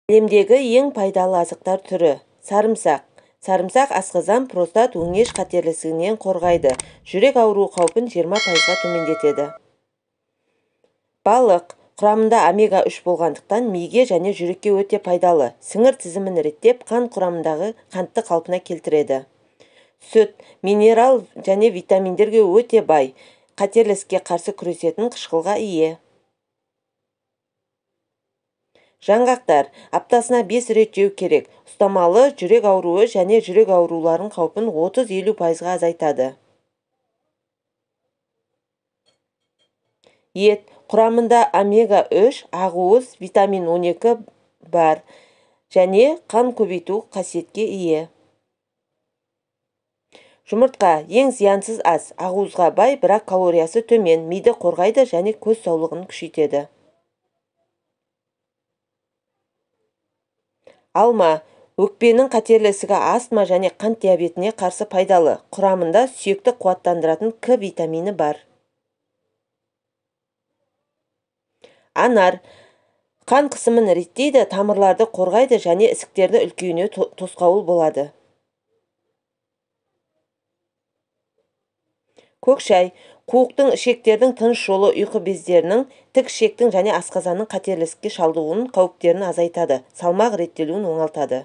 Әлемдегі ең пайдалы азықтар түрі. Сарымсақ. Сарымсақ асқазан, простат, өңеш қатерлісігінен қорғайды. Жүрек ауруы қаупін 20%-ға төмендетеді. Балық. Құрамында омега-3 болғандықтан миге және жүрекке өте пайдалы. Сіңір тізімін реттеп, қан құрамындағы қантты қалпына келтіреді. Сүт. Минерал және витаминдерге өте бай. Қатерлісікке қарсы күресетін қышқылға ие. Жаңғақтар. Аптасына 5 рет жеу керек. Ұстамалы жүрек ауруы және жүрек ауруларын қаупін 30-50%-ға азайтады. Ет. Құрамында омега-3, ақуыз, витамин 12 бар және қан көбейту қасиетке ие. Жұмыртқа. Ең зиянсыз ас. Ақуызға бай, бірақ калориясы төмен, миды қорғайды және көз саулығын күшейтеді. Алма. Өкпенің қатерлісігі, астма және қант диабетіне қарсы пайдалы. Құрамында сүйекті қуаттандыратын К витамині бар. Анар. Қан қысымын реттейді, тамырларды қорғайды және ісіктерді үлкеюіне тосқауыл болады. Көк шай. Қуықтың, ішектердің, тыныс жолы, ұйқы бездерінің, тік ішектің және асқазанның қатерлісікке шалдығуының қауіптерін азайтады, салмақ реттелуін оңалтады.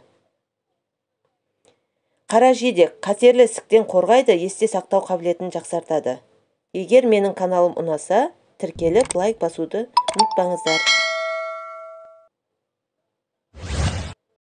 Қара жидек. Қатерлі ісіктен қорғайды, есте сақтау қабілетін жақсартады. Егер менің каналым ұнаса, тіркеліп лайк басуды ұмытпаңыздар.